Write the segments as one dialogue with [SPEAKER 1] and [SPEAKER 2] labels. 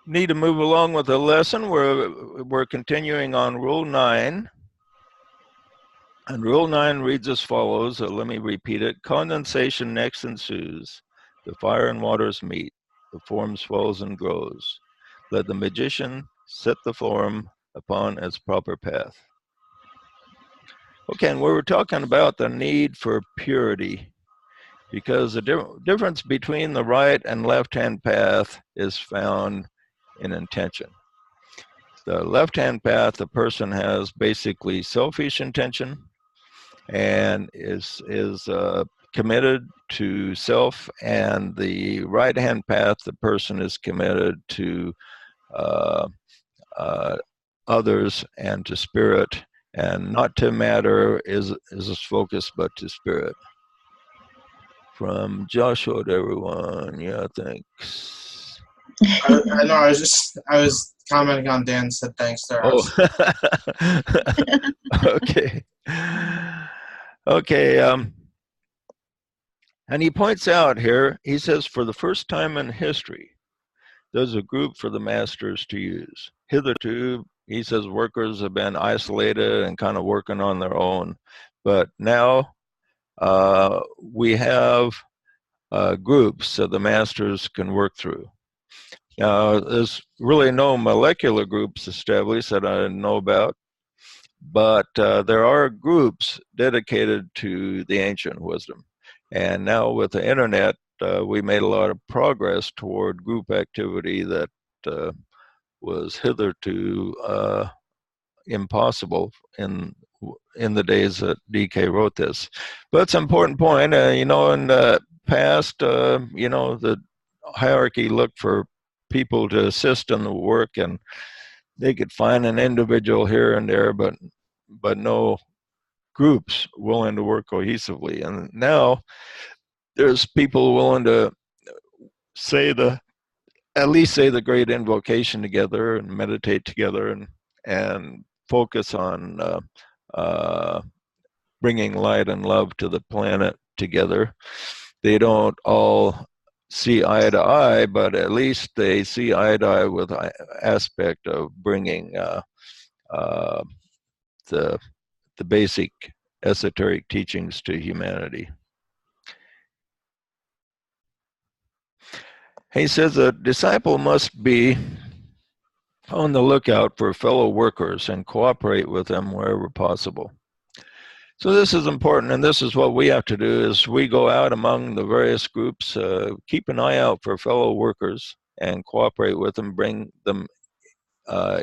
[SPEAKER 1] Need to move along with the lesson. We're continuing on Rule 9. And Rule 9 reads as follows. Let me repeat it. Condensation next ensues. The fire and waters meet. The form swells and grows. Let the magician set the form upon its proper path. Okay, and we were talking about the need for purity, because the difference between the right and left-hand path is found in intention. The left-hand path, the person has basically selfish intention and is committed to self, and the right-hand path, the person is committed to others and to spirit, and not to matter is his focus, but to spirit. From Joshua to everyone, yeah, thanks.
[SPEAKER 2] I know. I was commenting on Dan said thanks there.
[SPEAKER 1] Oh, okay. Okay. And he points out here, he says, for the first time in history, there's a group for the masters to use. Hitherto, he says, workers have been isolated and kind of working on their own. But now we have groups so the masters can work through. There's really no molecular groups established that I know about, but there are groups dedicated to the ancient wisdom. And now with the internet, we made a lot of progress toward group activity that was hitherto impossible in the days that DK wrote this. But it's an important point. In the past, the hierarchy looked for people to assist in the work, and they could find an individual here and there, but no groups willing to work cohesively. And now there's people willing to at least say the great invocation together and meditate together and focus on bringing light and love to the planet together. They don't all see eye to eye, but at least they see eye to eye with the aspect of bringing the basic esoteric teachings to humanity. He says a disciple must be on the lookout for fellow workers and cooperate with them wherever possible. So this is important, and this is what we have to do is we go out among the various groups, keep an eye out for fellow workers and cooperate with them, bring them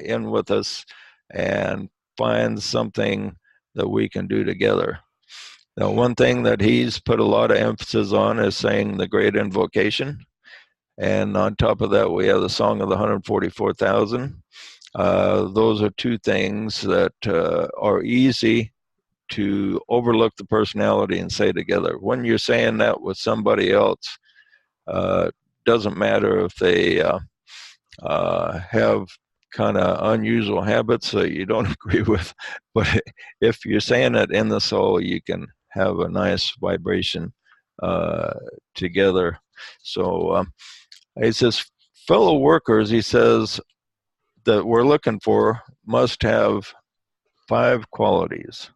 [SPEAKER 1] in with us, and find something that we can do together. Now, one thing that he's put a lot of emphasis on is saying the great invocation. And on top of that, we have the Song of the 144,000. Those are two things that are easy to overlook the personality and say together. When you're saying that with somebody else, doesn't matter if they have kind of unusual habits that you don't agree with, but if you're saying it in the soul, you can have a nice vibration together. So he says, fellow workers, he says, that we're looking for must have 5 qualities.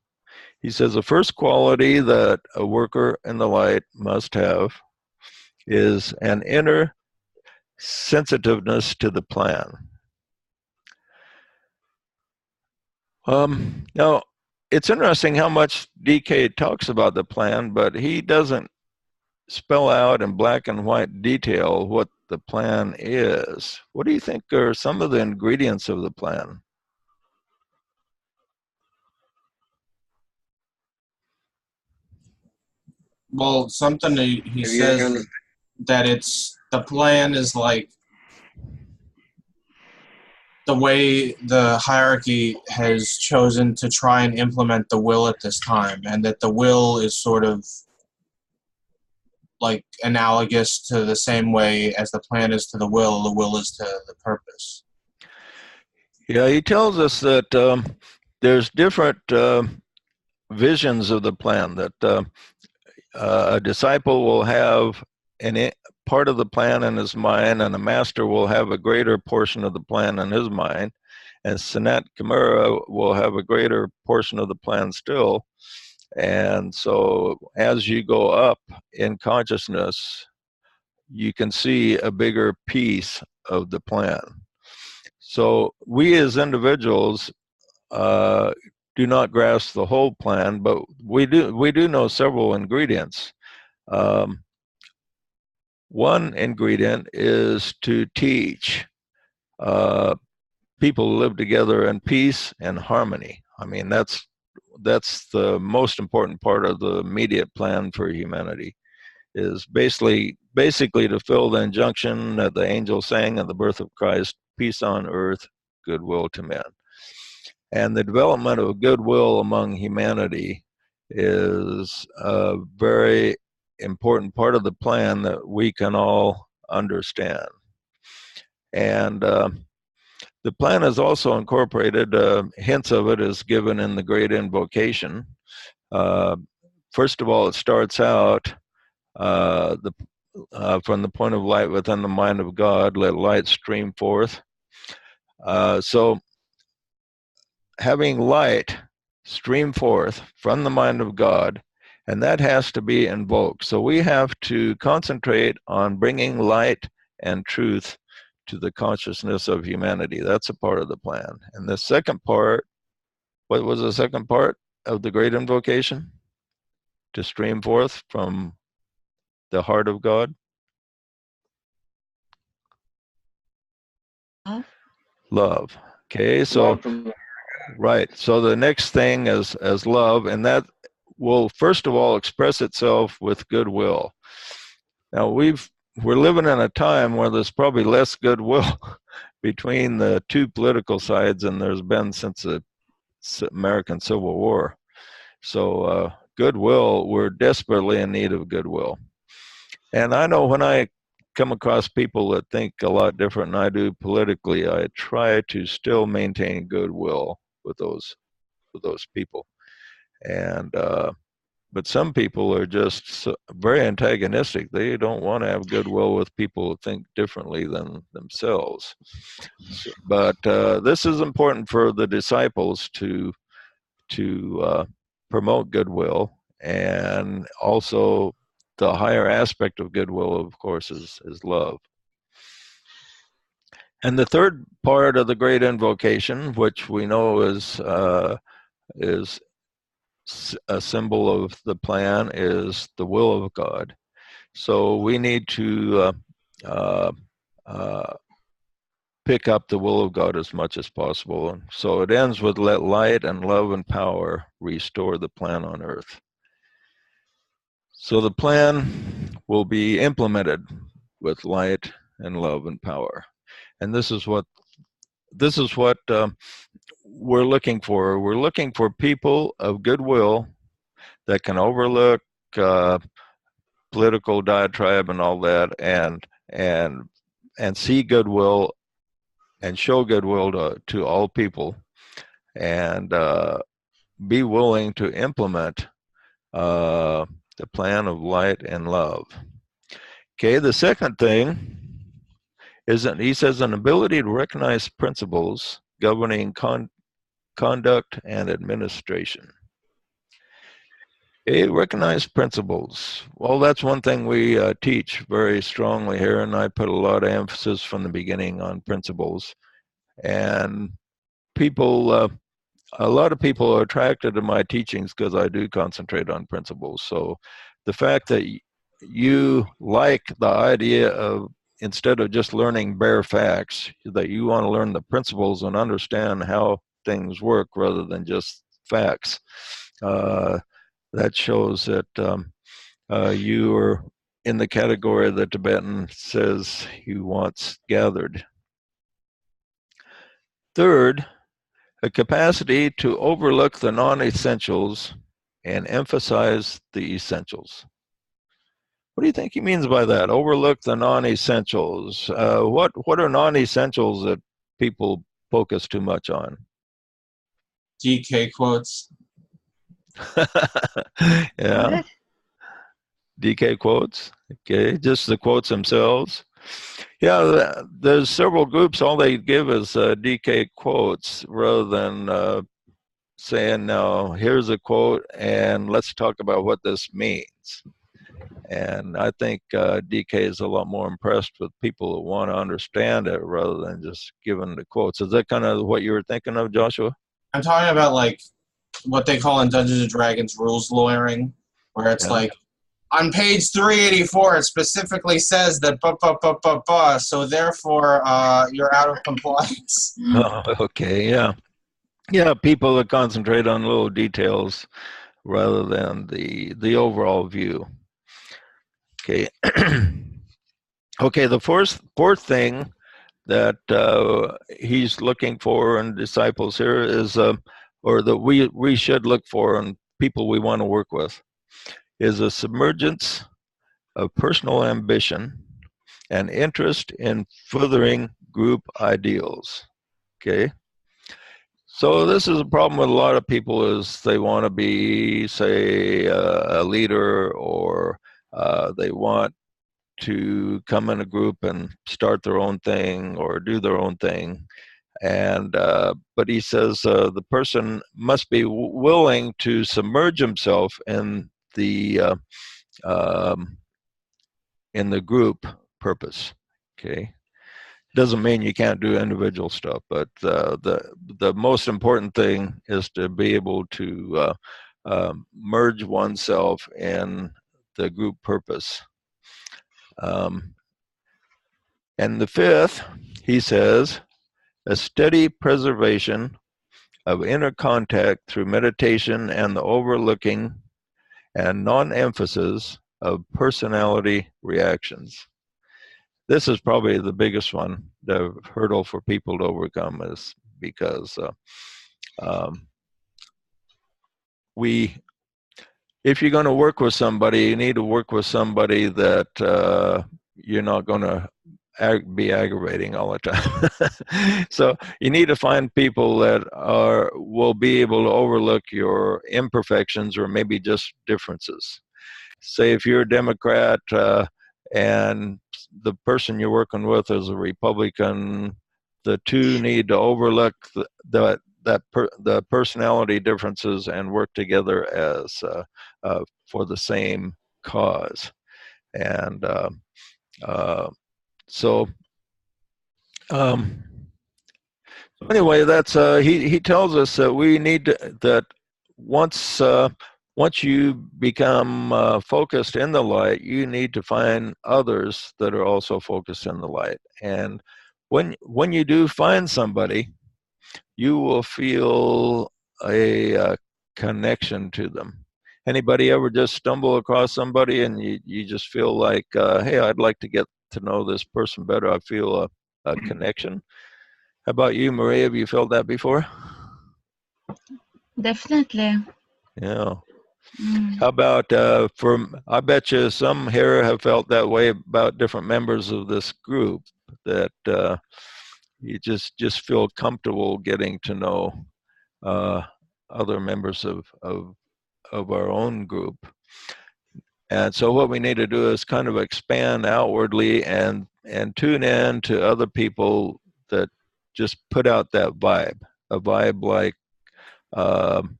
[SPEAKER 1] He says the first quality that a worker in the light must have is an inner sensitiveness to the plan. Now, it's interesting how much DK talks about the plan, but he doesn't spell out in black and white detail what the plan is. What do you think are some of the ingredients of the plan?
[SPEAKER 2] Well, something he says that it's the plan is like the way the hierarchy has chosen to try and implement the will at this time, and that the will is sort of like analogous to the same way as the plan is to the will is to the purpose.
[SPEAKER 1] Yeah, he tells us that there's different visions of the plan, that a disciple will have part of the plan in his mind, and the master will have a greater portion of the plan in his mind, and Sanat Kumara will have a greater portion of the plan still. And so as you go up in consciousness, you can see a bigger piece of the plan. So we as individuals do not grasp the whole plan, but we do know several ingredients. One ingredient is to teach people to live together in peace and harmony. I mean, that's the most important part of the immediate plan for humanity, is basically to fill the injunction that the angel sang at the birth of Christ: peace on earth, goodwill to men. And the development of goodwill among humanity is a very important part of the plan that we can all understand. And the plan is also incorporated, hints of it is given in the Great Invocation. First of all, it starts out from the point of light within the mind of God, let light stream forth. So having light stream forth from the mind of God, and that has to be invoked. So we have to concentrate on bringing light and truth to the consciousness of humanity. That's a part of the plan. And the second part, what was the second part of the Great Invocation? To stream forth from the heart of God? Love. Okay, so right. So the next thing is as love, and that will first of all express itself with goodwill. Now we're living in a time where there's probably less goodwill between the two political sides than there's been since the American Civil War. So goodwill, we're desperately in need of goodwill. And I know when I come across people that think a lot different than I do politically, I try to still maintain goodwill with those people. And but some people are just very antagonistic. They don't want to have goodwill with people who think differently than themselves. But this is important for the disciples to promote goodwill, and also the higher aspect of goodwill, of course, is love. And the third part of the Great Invocation, which we know is a symbol of the plan, is the will of God. So we need to pick up the will of God as much as possible. And so it ends with let light and love and power restore the plan on earth. So the plan will be implemented with light and love and power. And this is what we're looking for. We're looking for people of goodwill that can overlook political diatribe and all that, and see goodwill and show goodwill to all people, and be willing to implement the plan of light and love. Okay, the second thing is that he says an ability to recognize principles governing conduct and administration. Recognize principles. Well, that's one thing we teach very strongly here, and I put a lot of emphasis from the beginning on principles. And people, a lot of people are attracted to my teachings because I do concentrate on principles. So the fact that you like the idea of, instead of just learning bare facts, that you want to learn the principles and understand how things work rather than just facts, that shows that you are in the category the Tibetan says he wants gathered. Third, a capacity to overlook the non-essentials and emphasize the essentials. What do you think he means by that? Overlook the non-essentials. What are non-essentials that people focus too much on?
[SPEAKER 2] DK quotes.
[SPEAKER 1] Yeah.
[SPEAKER 3] What?
[SPEAKER 1] DK quotes. Okay, just the quotes themselves. Yeah, there's several groups. All they give is DK quotes rather than saying, "No, here's a quote, and let's talk about what this means." And I think DK is a lot more impressed with people who want to understand it rather than just giving the quotes. Is that kind of what you were thinking of, Joshua?
[SPEAKER 2] I'm talking about like what they call in Dungeons and Dragons rules lawyering, where it's
[SPEAKER 1] Yeah.
[SPEAKER 2] like on page 384 it specifically says that so therefore you're out of compliance.
[SPEAKER 1] Oh, okay. Yeah. Yeah. People that concentrate on little details rather than the overall view. Okay. Okay. The fourth thing that he's looking for in disciples here is, or that we should look for in people we want to work with, is a submergence of personal ambition and interest in furthering group ideals. Okay. So this is a problem with a lot of people is they want to be, say, a leader, or they want to come in a group and start their own thing or do their own thing. And but he says the person must be willing to submerge himself um, in the group purpose. Okay, doesn't mean you can't do individual stuff, but the most important thing is to be able to merge oneself in the group purpose. And the fifth, he says, a steady preservation of inner contact through meditation and the overlooking and non-emphasis of personality reactions. This is probably the biggest one, the hurdle for people to overcome, is because um, we, if you're going to work with somebody, you need to work with somebody that you're not going to be aggravating all the time. So you need to find people that will be able to overlook your imperfections or maybe just differences. Say if you're a Democrat and the person you're working with is a Republican, the two need to overlook the personality differences and work together as for the same cause. And uh, so um, anyway, that's he tells us that we need to, that once once you become focused in the light, you need to find others that are also focused in the light. And when you do find somebody, you will feel a connection to them. Anybody ever just stumble across somebody and you just feel like, hey, I'd like to get to know this person better. I feel a connection. How about you, Maria? Have you felt that before?
[SPEAKER 3] Definitely.
[SPEAKER 1] Yeah.
[SPEAKER 3] Mm.
[SPEAKER 1] How about I bet you some here have felt that way about different members of this group, that you just feel comfortable getting to know uh, other members of our own group. And so what we need to do is kind of expand outwardly and tune in to other people that just put out that vibe, a vibe like um,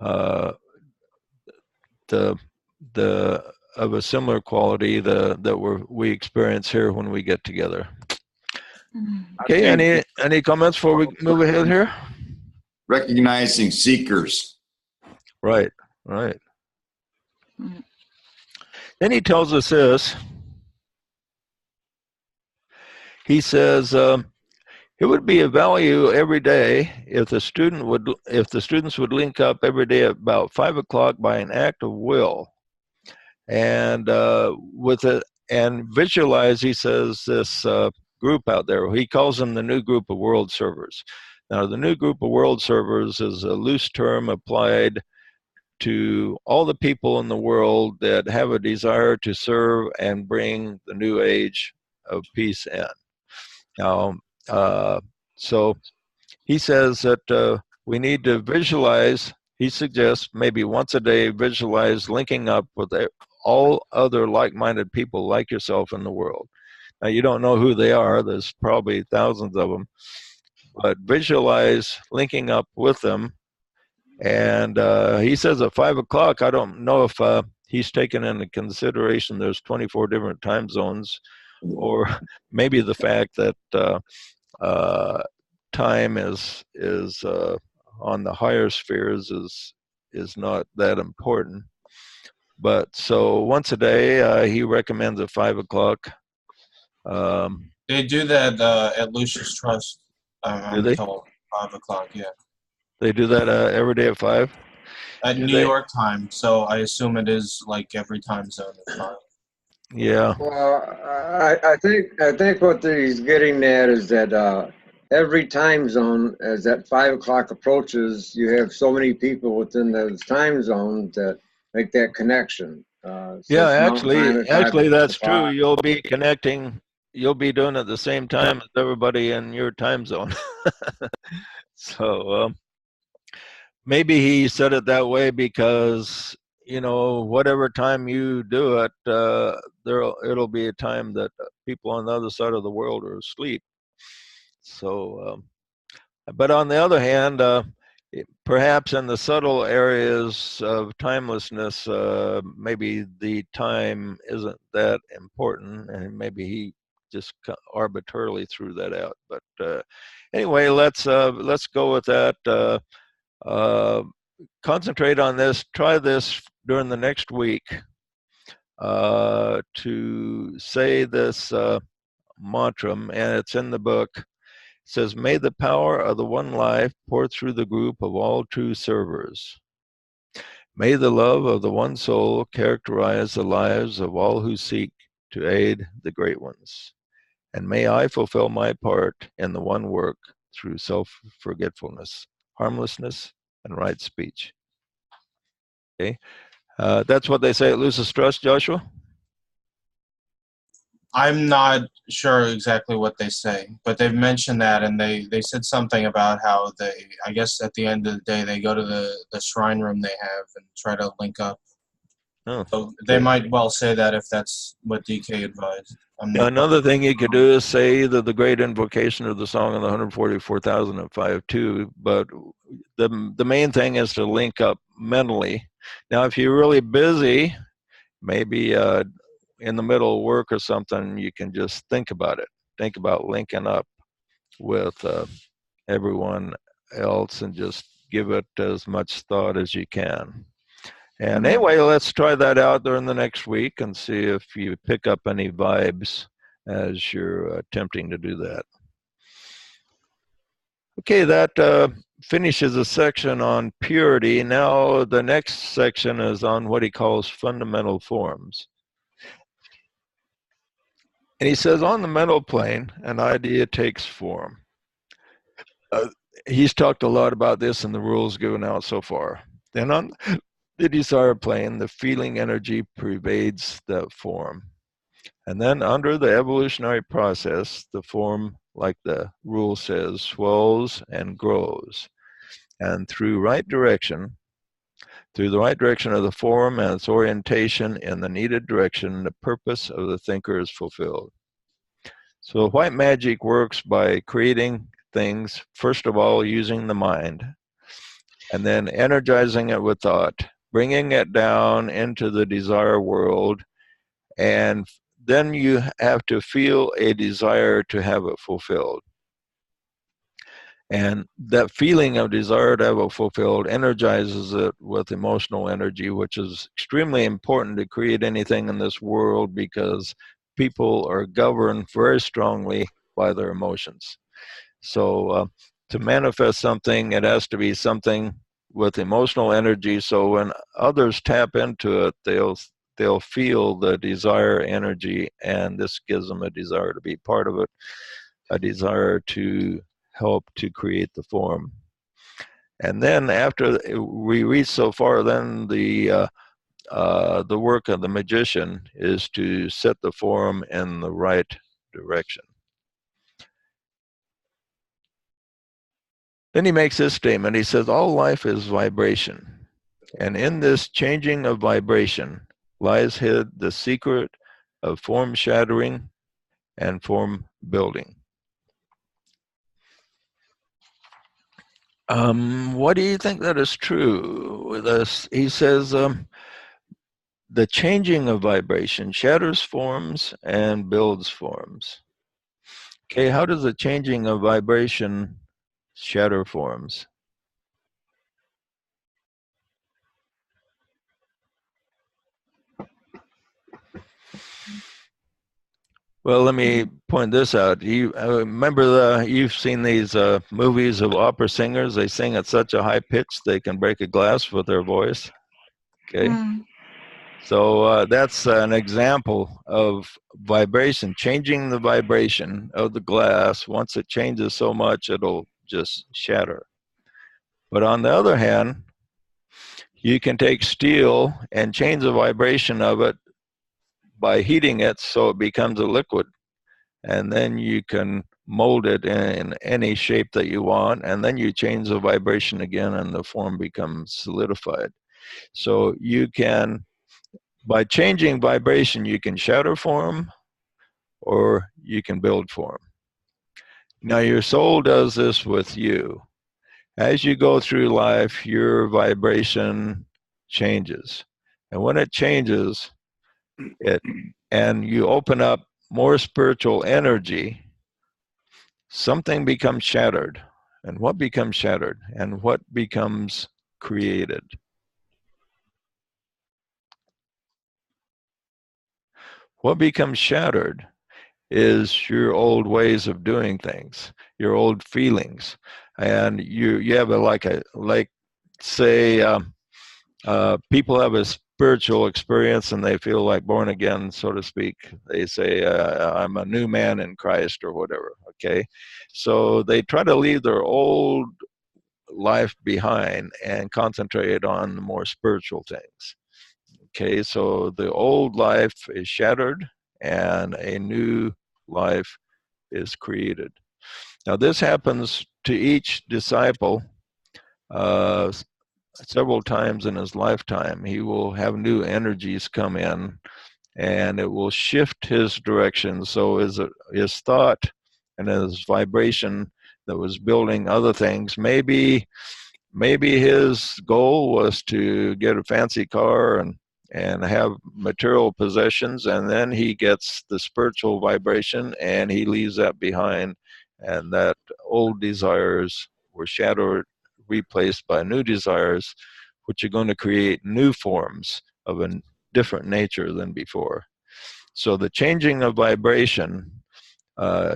[SPEAKER 1] uh, the of a similar quality that we experience here when we get together. Okay, any comments before we move ahead here?
[SPEAKER 4] Recognizing seekers.
[SPEAKER 1] Right. Then he tells us this. He says it would be of value every day if the students would link up every day at about 5 o'clock by an act of will, and with it, and visualize. He says this group out there. He calls them the new group of world servers. Now, the new group of world servers is a loose term applied to all the people in the world that have a desire to serve and bring the new age of peace in. Now, so he says that we need to visualize. He suggests maybe once a day visualize linking up with all other like-minded people like yourself in the world. Now, you don't know who they are. There's probably thousands of them. But visualize linking up with them. And he says at 5 o'clock, I don't know if he's taken into consideration there's 24 different time zones, or maybe the fact that time is on the higher spheres is not that important. But so once a day, he recommends at 5 o'clock.
[SPEAKER 2] They do that at Lucius Trust.
[SPEAKER 1] Do
[SPEAKER 2] I'm
[SPEAKER 1] they?
[SPEAKER 2] told 5 o'clock. Yeah,
[SPEAKER 1] They do that every day at 5?
[SPEAKER 2] at
[SPEAKER 1] Do
[SPEAKER 2] New
[SPEAKER 1] they?
[SPEAKER 2] York time. So I assume it is like every time zone at 5.
[SPEAKER 1] Yeah.
[SPEAKER 3] Well, I think what he's getting at is that every time zone, as that 5 o'clock approaches, you have so many people within those time zones that make that connection. So
[SPEAKER 1] Yeah,
[SPEAKER 3] it's Mountain Time at 5
[SPEAKER 1] actually that's true.
[SPEAKER 3] o'clock.
[SPEAKER 1] You'll be connecting, you'll be doing it at the same time as everybody in your time zone. So maybe he said it that way because, you know, whatever time you do it, it'll be a time that people on the other side of the world are asleep. So, but on the other hand, perhaps in the subtle areas of timelessness, maybe the time isn't that important, and maybe he just arbitrarily threw that out. But anyway, let's go with that. Concentrate on this. Try this during the next week to say this mantra, and it's in the book. It says, "May the power of the one life pour through the group of all true servers. May the love of the one soul characterize the lives of all who seek to aid the great ones. And may I fulfill my part in the one work through self-forgetfulness, harmlessness, and right speech." Okay, that's what they say at Lucis Trust, Joshua.
[SPEAKER 2] I'm not sure exactly what they say, but they've mentioned that, and they said something about how they, I guess at the end of the day, they go to the shrine room they have and try to link up.
[SPEAKER 1] Oh,
[SPEAKER 2] So they might well say that if that's what DK advised.
[SPEAKER 1] yeah, another thing you could do is say either the great invocation or the song of the 144,005 too, but the main thing is to link up mentally. Now, if you're really busy, maybe in the middle of work or something, you can just think about it. Think about linking up with everyone else and just give it as much thought as you can. And anyway, let's try that out during the next week and see if you pick up any vibes as you're attempting to do that. Okay, that finishes a section on purity. Now the next section is on what he calls fundamental forms. And he says, on the mental plane, an idea takes form. He's talked a lot about this in the rules given out so far. Then on the desire plane, the feeling energy pervades that form. And then under the evolutionary process, the form, like the rule says, swells and grows. And through the right direction of the form and its orientation in the needed direction, the purpose of the thinker is fulfilled. So white magic works by creating things, first of all, using the mind, and then energizing it with thought, bringing it down into the desire world, and then you have to feel a desire to have it fulfilled. And that feeling of desire to have it fulfilled energizes it with emotional energy, which is extremely important to create anything in this world because people are governed very strongly by their emotions. So to manifest something, it has to be something with emotional energy. So when others tap into it, they'll feel the desire energy, and this gives them a desire to be part of it, a desire to help to create the form. And then after we reach so far, then the work of the magician is to set the form in the right direction. Then he makes this statement. He says, all life is vibration. And in this changing of vibration, lies hid the secret of form shattering and form building. What do you think that is true with us? He says, the changing of vibration shatters forms and builds forms. Okay, how does the changing of vibration shatter forms? Well, let me point this out. You remember you've seen these movies of opera singers. They sing at such a high pitch they can break a glass with their voice. Okay, so that's an example of vibration, changing the vibration of the glass. Once it changes so much, it'll just shatter. But on the other hand, you can take steel and change the vibration of it by heating it so it becomes a liquid. And then you can mold it in any shape that you want, and then you change the vibration again and the form becomes solidified. So you can, by changing vibration, you can shatter form or you can build form. Now your soul does this with you. As you go through life, your vibration changes. And when it changes, and you open up more spiritual energy, something becomes shattered. And what becomes shattered? And what becomes created? What becomes shattered is your old ways of doing things, your old feelings. And you have like say, people have a spiritual experience and they feel like born again, so to speak. They say, I'm a new man in Christ or whatever, okay? So they try to leave their old life behind and concentrate on the more spiritual things. Okay, so the old life is shattered and a new life is created. Now this happens to each disciple several times in his lifetime. He will have new energies come in and it will shift his direction. So his thought and his vibration that was building other things, maybe his goal was to get a fancy car and have material possessions, and then he gets the spiritual vibration and he leaves that behind, and that old desires were shattered, replaced by new desires, which are going to create new forms of a different nature than before. So the changing of vibration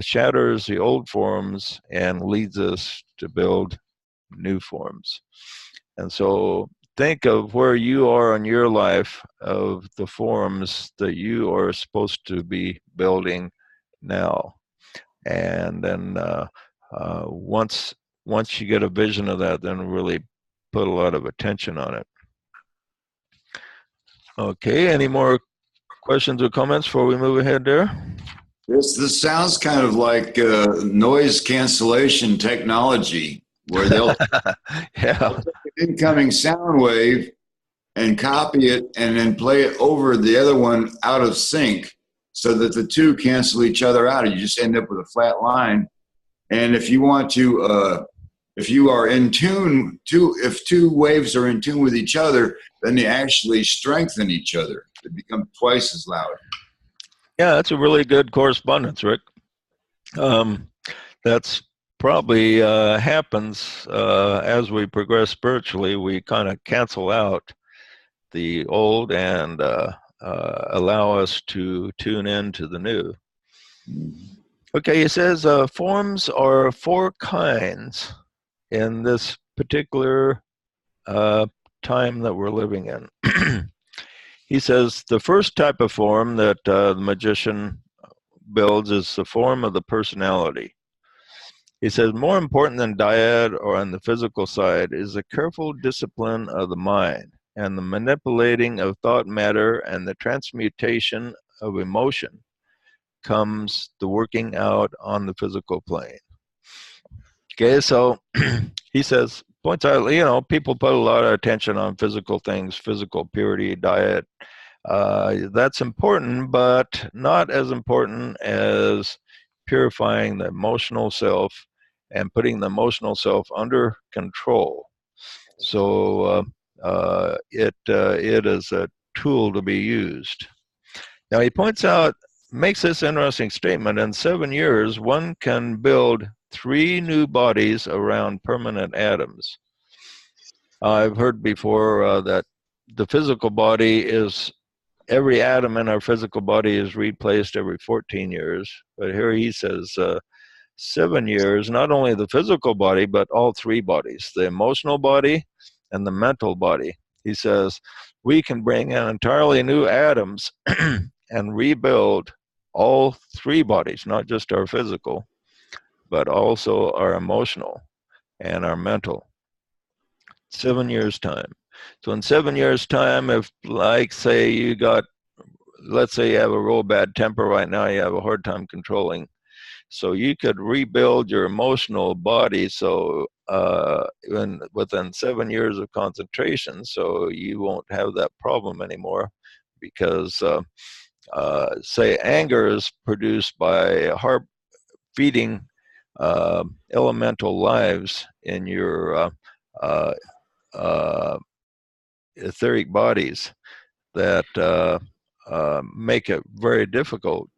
[SPEAKER 1] shatters the old forms and leads us to build new forms. And so think of where you are in your life, of the forms that you are supposed to be building now. And then once you get a vision of that, then really put a lot of attention on it. Okay, any more questions or comments before we move ahead there?
[SPEAKER 4] This sounds kind of like noise cancellation technology, where they'll
[SPEAKER 1] Yeah.
[SPEAKER 4] take an incoming sound wave and copy it and then play it over the other one out of sync so that the two cancel each other out. And you just end up with a flat line. And if you want to, if you are in tune, if two waves are in tune with each other, then they actually strengthen each other. They become twice as loud.
[SPEAKER 1] Yeah, that's a really good correspondence, Rick. That's probably happens as we progress spiritually. We kind of cancel out the old and allow us to tune in to the new. Okay, it says forms are four kinds in this particular time that we're living in. He says the first type of form that the magician builds is the form of the personality. He says more important than diet or on the physical side is the careful discipline of the mind and the manipulating of thought matter and the transmutation of emotion comes the working out on the physical plane. Okay, so he says, points out, people put a lot of attention on physical things, physical purity, diet, That's important, but not as important as purifying the emotional self and putting the emotional self under control. So it is a tool to be used. Now he points out, makes this interesting statement: in 7 years, one can build 3 new bodies around permanent atoms. I've heard before that the physical body is, every atom in our physical body is replaced every 14 years. But here he says 7 years, not only the physical body, but all 3 bodies, the emotional body and the mental body. He says we can bring in entirely new atoms and rebuild all 3 bodies, not just our physical, but also our emotional and our mental. 7 years time. So in 7 years time, if, like, say you got, let's say you have a real bad temper right now, you have a hard time controlling, so you could rebuild your emotional body, so within 7 years of concentration, so you won't have that problem anymore. Because say anger is produced by feeding elemental lives in your uh, uh, etheric bodies that make it very difficult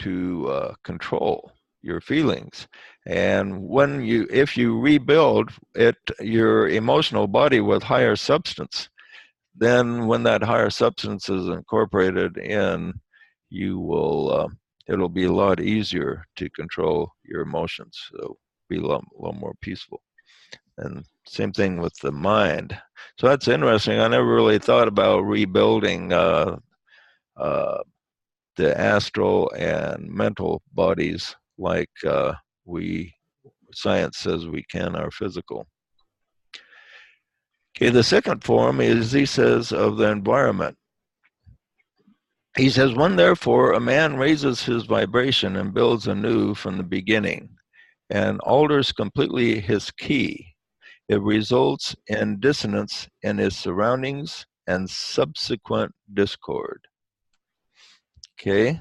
[SPEAKER 1] to control your feelings. And when if you rebuild your emotional body with higher substance, then when that higher substance is incorporated in, you will it'll be a lot easier to control your emotions. So it'll be a lot more peaceful. And same thing with the mind. So that's interesting. I never really thought about rebuilding the astral and mental bodies like science says we can our physical. Okay, the second form is, he says, of the environment. He says, when therefore a man raises his vibration and builds anew from the beginning and alters completely his key, it results in dissonance in his surroundings and subsequent discord. Okay,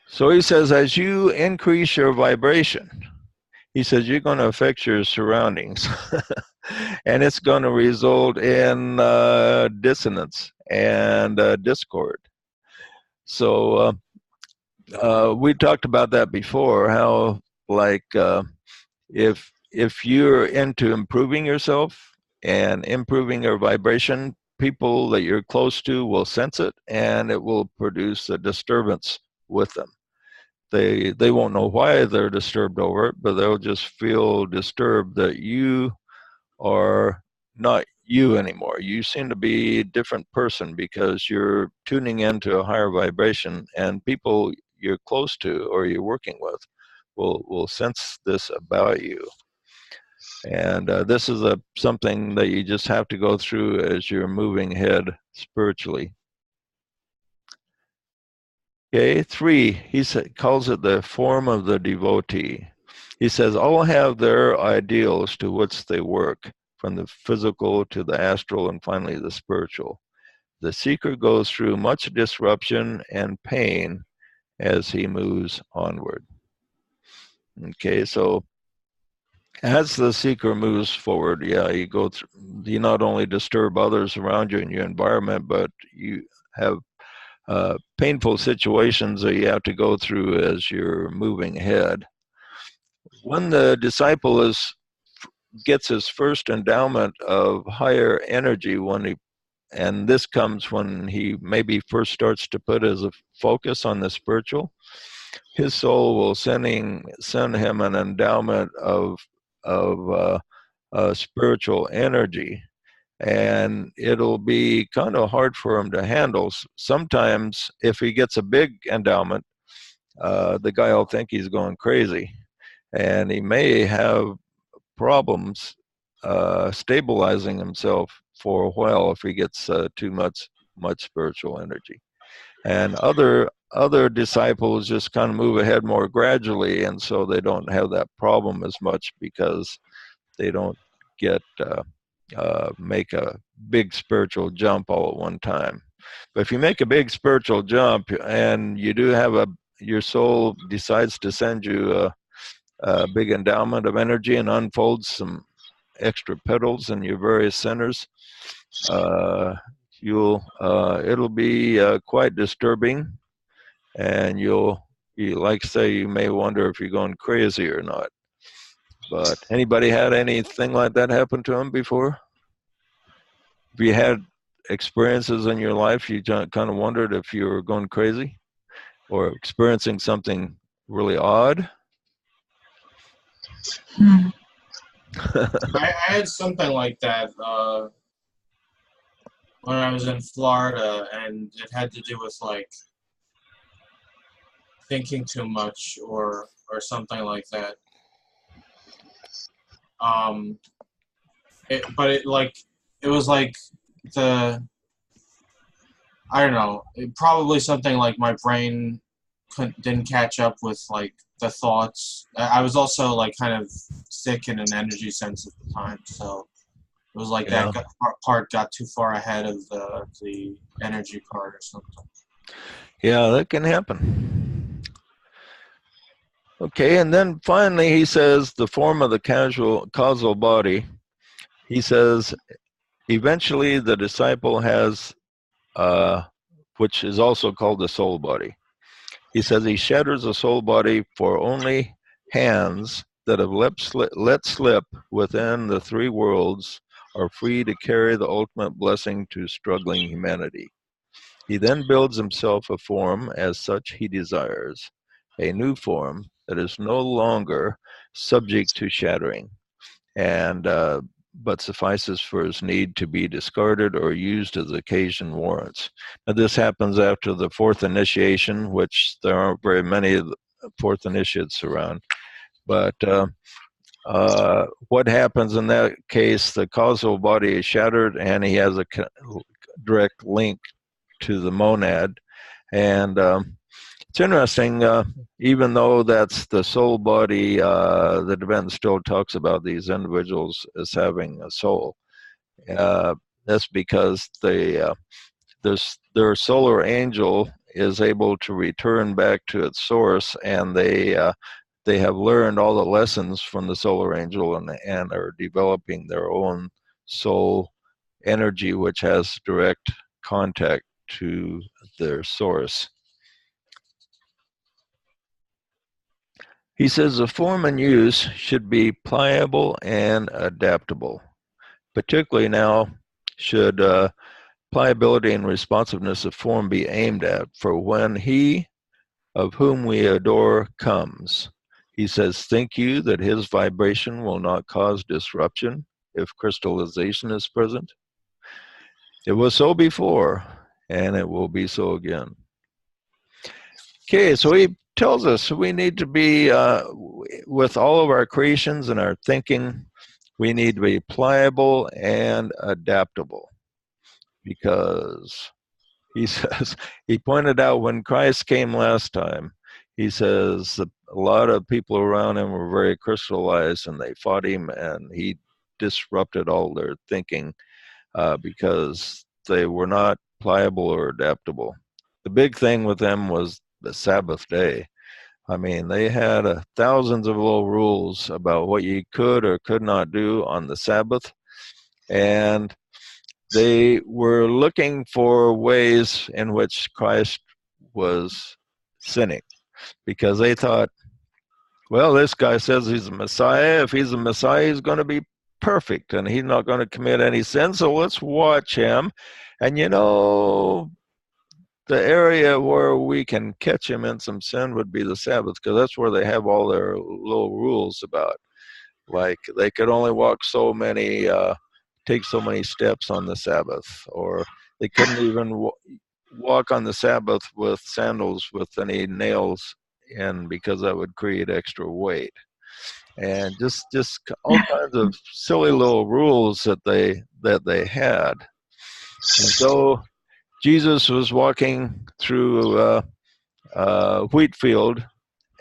[SPEAKER 1] so he says, as you increase your vibration, he says, you're going to affect your surroundings. And it's going to result in dissonance and discord. So we talked about that before, how, like, if you're into improving yourself and improving your vibration, people that you're close to will sense it, and it will produce a disturbance with them. They won't know why they're disturbed over it, but they'll just feel disturbed that you are not you anymore. You seem to be a different person because you're tuning into a higher vibration, and people you're close to or you're working with will sense this about you. And this is something that you just have to go through as you're moving ahead spiritually. Okay, 3, he calls it the form of the devotee. He says all have their ideals to which they work, from the physical to the astral and finally the spiritual. The seeker goes through much disruption and pain as he moves onward. Okay, so as the seeker moves forward, you go through, you not only disturb others around you in your environment, but you have painful situations that you have to go through as you're moving ahead. When the disciple gets his first endowment of higher energy, and this comes when he maybe first starts to put his focus on the spiritual, his soul will send him an endowment of spiritual energy. And it'll be kind of hard for him to handle. Sometimes if he gets a big endowment, the guy will think he's going crazy, and he may have problems stabilizing himself for a while if he gets too much spiritual energy. And other disciples just kind of move ahead more gradually, and so they don't have that problem as much because they don't get make a big spiritual jump all at one time. But if you make a big spiritual jump and you do have your soul decides to send you a big endowment of energy and unfolds some extra petals in your various centers, it'll be quite disturbing, and like say, you may wonder if you're going crazy or not. But anybody had anything like that happen to them before? Have you had experiences in your life you kind of wondered if you were going crazy or experiencing something really odd?
[SPEAKER 2] I had something like that when I was in Florida, and it had to do with like thinking too much or something like that. It was like I don't know, probably something like my brain didn't catch up with like the thoughts. I was also like kind of sick in an energy sense at the time, so it was like
[SPEAKER 1] Yeah.
[SPEAKER 2] that part got too far ahead of the energy part or something.
[SPEAKER 1] Yeah, that can happen. Okay, and then finally he says the form of the causal body. He says eventually the disciple has, which is also called the soul body. He says he shatters the soul body, for only hands that have let slip within the three worlds are free to carry the ultimate blessing to struggling humanity. He then builds himself a form as such he desires, a new form that is no longer subject to shattering, and but suffices for his need to be discarded or used as occasion warrants. Now, this happens after the fourth initiation, which there aren't very many of the fourth initiates around. But what happens in that case, the causal body is shattered and he has a direct link to the monad. And it's interesting, even though that's the soul body, the Tibetan still talks about these individuals as having a soul. That's because their solar angel is able to return back to its source, and they have learned all the lessons from the solar angel and are developing their own soul energy, which has direct contact to their source. He says the form and use should be pliable and adaptable. Particularly now should pliability and responsiveness of form be aimed at, for when he of whom we adore comes, he says, think you that his vibration will not cause disruption if crystallization is present? It was so before, and it will be so again. Okay, so he tells us we need to be, with all of our creations and our thinking, we need to be pliable and adaptable, because he says, he pointed out when Christ came last time, he says a lot of people around him were very crystallized and they fought him, and he disrupted all their thinking because they were not pliable or adaptable. The big thing with them was the Sabbath day. I mean, they had thousands of little rules about what you could or could not do on the Sabbath, and they were looking for ways in which Christ was sinning, because they thought, well, this guy says he's a Messiah. If he's a Messiah, he's going to be perfect and he's not going to commit any sin. So let's watch him. And the area where we can catch him in some sin would be the Sabbath, because that's where they have all their little rules about, like they could only walk take so many steps on the Sabbath, or they couldn't even walk on the Sabbath with sandals with any nails in, because that would create extra weight, and just all kinds of silly little rules that they had. And so Jesus was walking through a wheat field,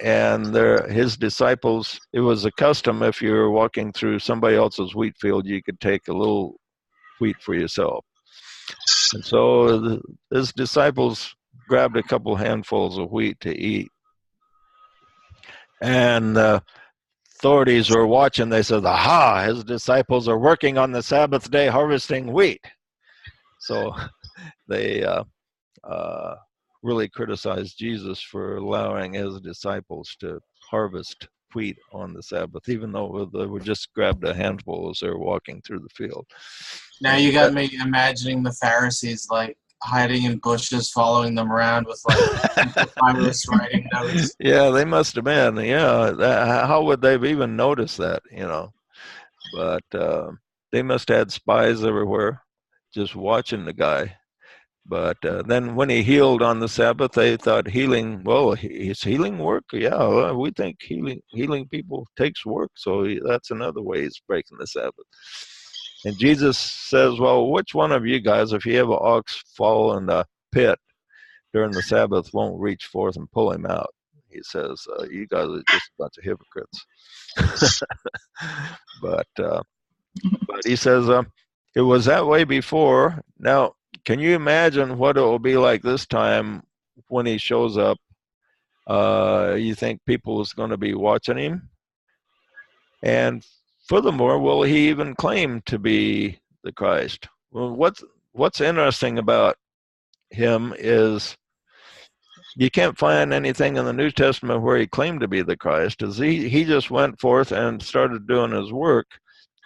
[SPEAKER 1] and his disciples, it was a custom, if you were walking through somebody else's wheat field, you could take a little wheat for yourself. And so his disciples grabbed a couple handfuls of wheat to eat. And the authorities were watching. They said, aha, his disciples are working on the Sabbath day harvesting wheat. So they really criticized Jesus for allowing his disciples to harvest wheat on the Sabbath, even though they were just grabbed a handful as they were walking through the field.
[SPEAKER 2] Now you got me imagining the Pharisees like hiding in bushes, following them around with like papyrus writing notes.
[SPEAKER 1] Yeah, they must have been. Yeah, how would they have even noticed that? But they must have had spies everywhere, just watching the guy. But then when he healed on the Sabbath, they thought healing, well, is healing work? Yeah, well, we think healing people takes work. So that's another way he's breaking the Sabbath. And Jesus says, well, which one of you guys, if you have an ox fall in the pit during the Sabbath, won't reach forth and pull him out? He says, you guys are just a bunch of hypocrites. But he says, it was that way before. Now, can you imagine what it will be like this time when he shows up? You think people is going to be watching him? And furthermore, will he even claim to be the Christ? Well, what's interesting about him is you can't find anything in the New Testament where he claimed to be the Christ. As he just went forth and started doing his work.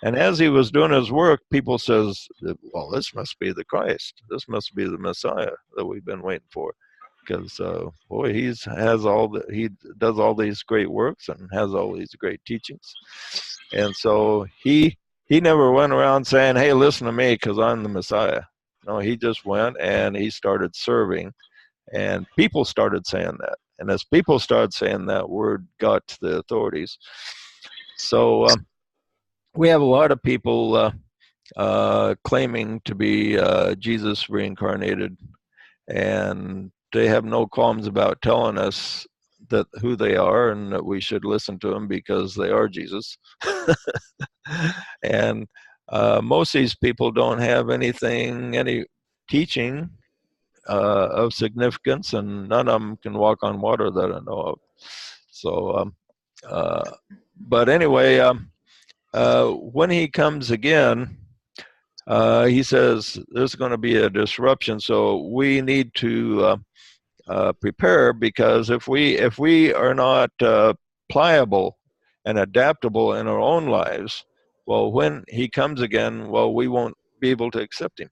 [SPEAKER 1] And as he was doing his work, people says, well, this must be the Christ. This must be the Messiah that we've been waiting for. Because, boy, he does all these great works and has all these great teachings. And so he never went around saying, hey, listen to me because I'm the Messiah. No, he just went and he started serving. And people started saying that. And as people started saying that, word got to the authorities. So we have a lot of people claiming to be Jesus reincarnated, and they have no qualms about telling us that who they are and that we should listen to them because they are Jesus. And most of these people don't have any teaching of significance, and none of them can walk on water that I know of. So, but anyway, when he comes again, he says there's going to be a disruption. So we need to prepare, because if we are not pliable and adaptable in our own lives, well, when he comes again, well, we won't be able to accept him.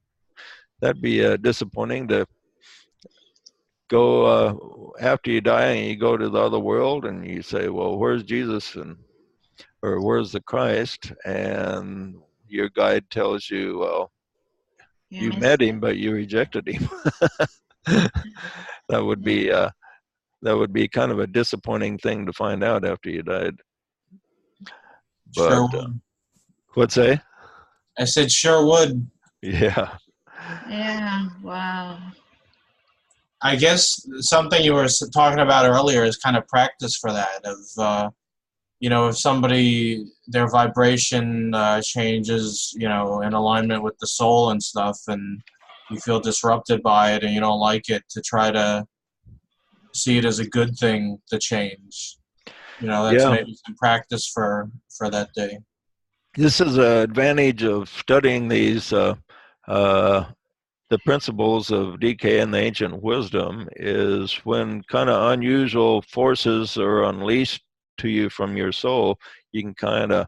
[SPEAKER 1] That'd be disappointing to go after you die and you go to the other world and you say, well, where's Jesus or where's the Christ? And your guide tells you, well, you met him, but you rejected him. That would be kind of a disappointing thing to find out after you died. But
[SPEAKER 2] sure would.
[SPEAKER 1] What'd say?
[SPEAKER 2] I said sure would.
[SPEAKER 1] Yeah.
[SPEAKER 5] Yeah. Wow.
[SPEAKER 2] I guess something you were talking about earlier is kind of practice for that. Of if somebody, their vibration changes, in alignment with the soul and stuff, and you feel disrupted by it and you don't like it, to try to see it as a good thing to change. That's maybe some practice for that day.
[SPEAKER 1] This is an advantage of studying these the principles of decay and the ancient wisdom, is when kind of unusual forces are unleashed to you from your soul, you can kind of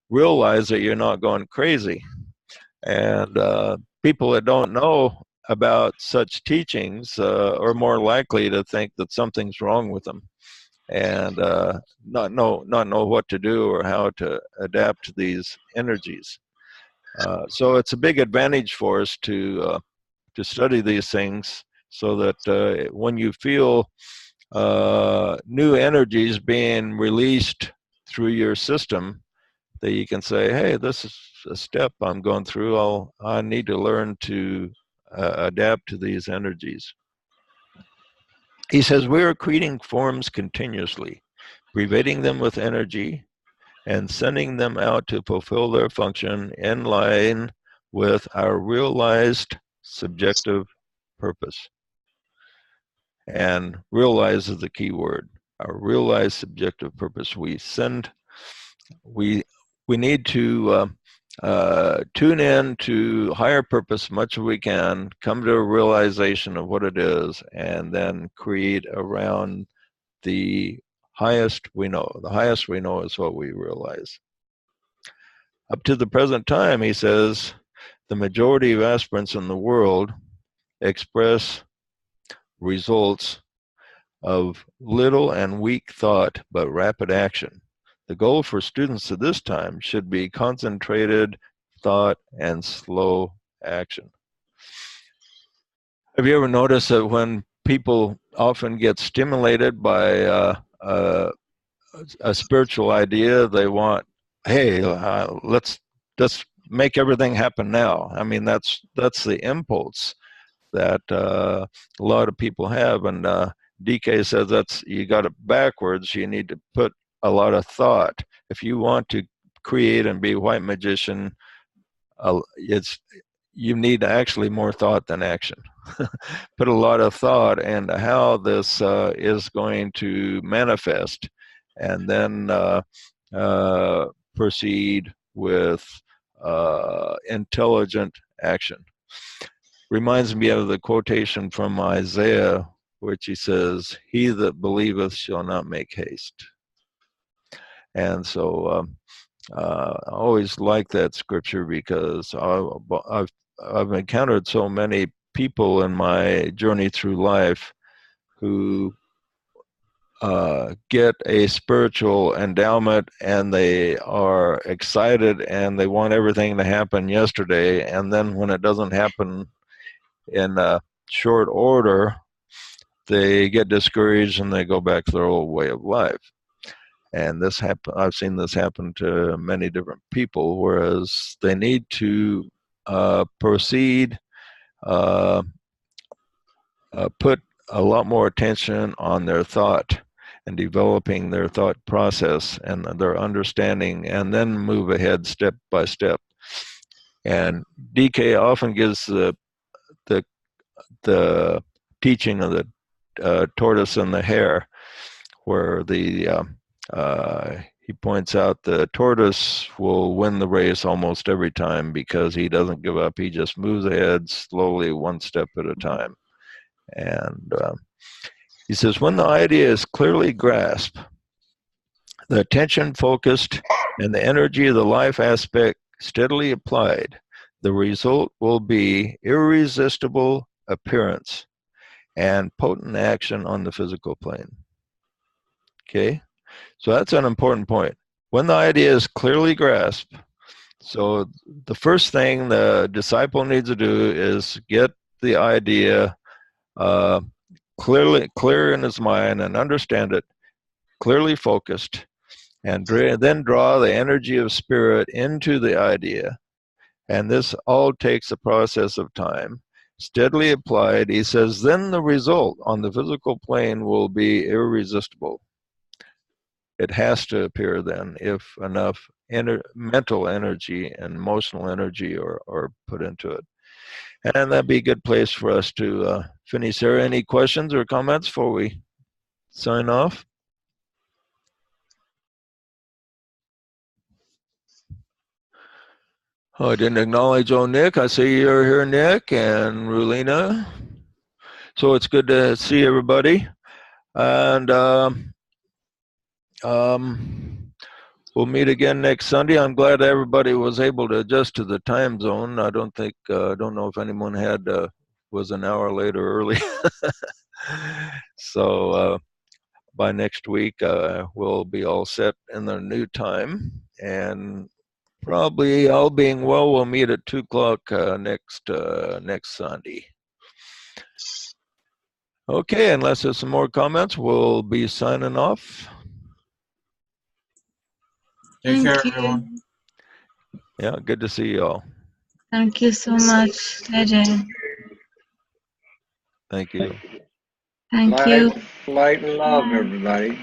[SPEAKER 1] realize that you're not going crazy. And people that don't know about such teachings are more likely to think that something's wrong with them, and not know what to do or how to adapt to these energies. So it's a big advantage for us to study these things, so that when you feel new energies being released through your system, that you can say, hey, this is a step I'm going through. I need to learn to adapt to these energies. He says, we are creating forms continuously, pervading them with energy and sending them out to fulfill their function in line with our realized subjective purpose. And realize is the key word. Our realized subjective purpose. We need to tune in to higher purpose much as we can, come to a realization of what it is, and then create around the highest we know. The highest we know is what we realize. Up to the present time, he says, the majority of aspirants in the world express results of little and weak thought but rapid action. The goal for students at this time should be concentrated thought and slow action. Have you ever noticed that when people often get stimulated by a spiritual idea, they want, hey, let's make everything happen now? I mean, that's the impulse that a lot of people have, and DK says that's, you got it backwards. You need to put a lot of thought. If you want to create and be a white magician, you need actually more thought than action. Put a lot of thought into how this is going to manifest, and then proceed with intelligent action. Reminds me of the quotation from Isaiah, which he says, "He that believeth shall not make haste." And so I always like that scripture, because I've encountered so many people in my journey through life who get a spiritual endowment, and they are excited and they want everything to happen yesterday, and then when it doesn't happen in short order, they get discouraged and they go back to their old way of life. And this I've seen this happen to many different people, whereas they need to proceed, put a lot more attention on their thought and developing their thought process and their understanding, and then move ahead step by step. And DK often gives the teaching of the tortoise and the hare, where he points out the tortoise will win the race almost every time because he doesn't give up. He just moves ahead slowly, one step at a time. And he says, when the idea is clearly grasped, the attention focused, and the energy of the life aspect steadily applied, the result will be irresistible appearance and potent action on the physical plane. Okay, so that's an important point. When the idea is clearly grasped, so the first thing the disciple needs to do is get the idea clear in his mind and understand it, clearly focused, and then draw the energy of spirit into the idea. And this all takes a process of time. Steadily applied, he says, then the result on the physical plane will be irresistible. It has to appear then if enough mental energy and emotional energy are put into it. And that'd be a good place for us to finish here. Any questions or comments before we sign off? Oh, I didn't acknowledge Nick. I see you're here, Nick, and Rulina. So it's good to see everybody. And we'll meet again next Sunday. I'm glad everybody was able to adjust to the time zone. I don't know if anyone was an hour late or early. So by next week, we'll be all set in the new time. And probably, all being well, we'll meet at 2 o'clock next Sunday. Okay, unless there's some more comments, we'll be signing off.
[SPEAKER 2] Take care,
[SPEAKER 5] Thank you.
[SPEAKER 2] everyone.
[SPEAKER 1] Yeah, good to see you all.
[SPEAKER 5] Thank you so much, JJ.
[SPEAKER 1] Thank you.
[SPEAKER 5] Thank you.
[SPEAKER 3] Light and love, everybody.